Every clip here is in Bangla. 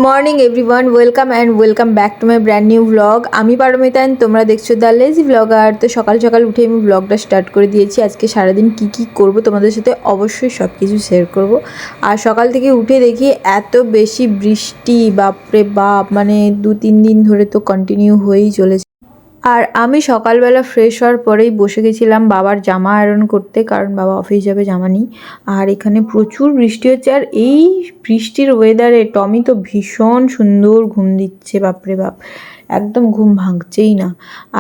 Morning everyone, welcome back to my brand new blog. আমি পারমিতা, তোমরা দেখছো দ্য লেজি ব্লগার। তো সকাল সকাল উঠে আমি ব্লগটা স্টার্ট করে দিয়েছি। আজকে সারাদিন কি করব তোমাদের সাথে অবশ্যই সব কিছু শেয়ার করব। আর সকাল থেকে উঠে দেখি এত বেশি বৃষ্টি, বাপরে বাপ, মানে 2-3 দিন ধরে তো কন্টিনিউ হয়েই চলেছে। আর আমি সকালবেলা ফ্রেশ হওয়ার পরেই বসে গেছিলাম বাবার জামা আয়রন করতে, কারণ বাবা অফিস যাবে, জামা নেই। আর এখানে প্রচুর বৃষ্টি হচ্ছে, আর এই বৃষ্টির ওয়েদারে টমি তো ভীষণ সুন্দর ঘুম দিচ্ছে, বাপরে বাপ, একদম ঘুম ভাঙছেই না।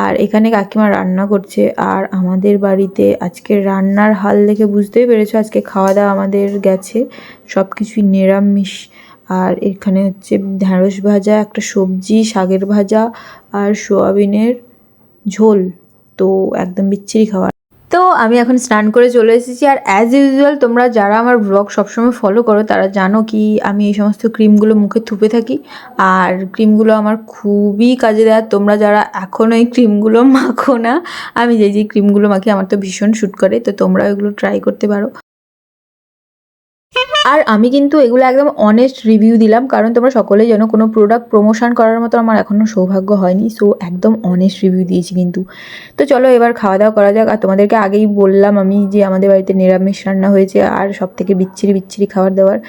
আর এখানে কাকিমা রান্না করছে, আর আমাদের বাড়িতে আজকে রান্নার হাল দেখে বুঝতেই পেরেছো আজকে খাওয়া দাওয়া আমাদের গেছে সব কিছুই নিরামিষ। আর এখানে হচ্ছে ঢ্যাঁড়স ভাজা, একটা সবজি, শাকের ভাজা, আর সোয়াবিনের ঝোল। তো একদম বিচ্ছিরি খাবার। তো আমি এখন স্নান করে চলে এসেছি, আর অ্যাজ ইউজুয়াল তোমরা যারা আমার ব্লগ সবসময় ফলো করো তারা জানো কি আমি এই সমস্ত ক্রিমগুলো মুখে থুপে থাকি। আর ক্রিমগুলো আমার খুবই কাজে দেয়। তোমরা যারা এখনও এই ক্রিমগুলো মাখো না, আমি যে ক্রিমগুলো মাখি আমার তো ভীষণ শ্যুট করে, তো তোমরা এগুলো ট্রাই করতে পারো। আর আমি কিন্তু এগুলো একদম অনেস্ট রিভিউ দিলাম, কারণ তোমরা সকলেই জানো কোনো প্রোডাক্ট প্রমোশন করার মতো আমার এখনও সৌভাগ্য হয়নি, সো একদম অনেস্ট রিভিউ দিয়েছি কিন্তু। তো চলো এবার খাওয়া দাওয়া করা যাক। আর তোমাদেরকে আগেই বললাম আমি যে আমাদের বাড়িতে নিরামিষ রান্না হয়েছে, আর সব থেকে বিচ্ছিরি খাবার দাবার।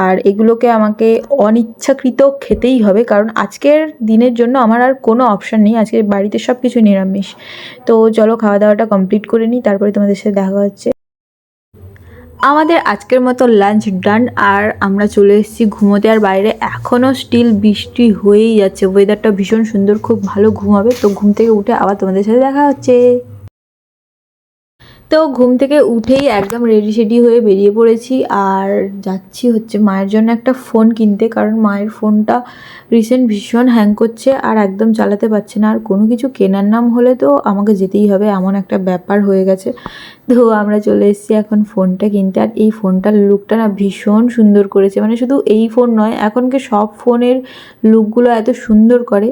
আর এগুলোকে আমাকে অনিচ্ছাকৃত খেতেই হবে, কারণ আজকের দিনের জন্য আমার আর কোনো অপশান নেই, আজকে বাড়িতে সব কিছু নিরামিষ। তো চলো খাওয়া দাওয়াটা কমপ্লিট করে নিই, তারপরে তোমাদের সাথে দেখা হচ্ছে। আমাদের আজকের মতো লাঞ্চ ডান, আর আমরা চলে এসেছি ঘুমোতে। আর বাইরে এখনও স্টিল বৃষ্টি হয়েই যাচ্ছে, ওয়েদারটা ভীষণ সুন্দর, খুব ভালো ঘুম হবে। তো ঘুম থেকে উঠে আবার তোমাদের সাথে দেখা হচ্ছে। তো ঘুম থেকে উঠেই একদম রেডি শেডি হয়ে বেরিয়ে পড়েছি, আর যাচ্ছি হচ্ছে মায়ের জন্য একটা ফোন কিনতে, কারণ মায়ের ফোনটা রিসেন্ট ভীষণ হ্যাং করছে আর একদম চালাতে পারছে না। আর কোনো কিছু কেনার নাম হলে তো আমাকে যেতেই হবে, এমন একটা ব্যাপার হয়ে গেছে। তো আমরা চলে এসেছি এখন ফোনটা কিনতে। আর এই ফোনটার লুকটা না ভীষণ সুন্দর করেছে, মানে শুধু এই ফোন নয়, এখনকে সব ফোনের লুকগুলো এত সুন্দর করে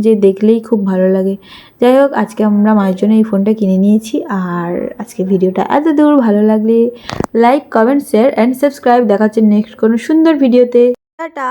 যে দেখলেই খুব ভালো লাগে। যাই হোক, আজকে আমরা মায়ের জন্য এই ফোনটা কিনে নিয়েছি। আর আজকে ভিডিওটা এত দূর, ভালো লাগলে like, comment, share and subscribe. দেখা হচ্ছে নেক্সট কোনো সুন্দর ভিডিওতে। টাটা।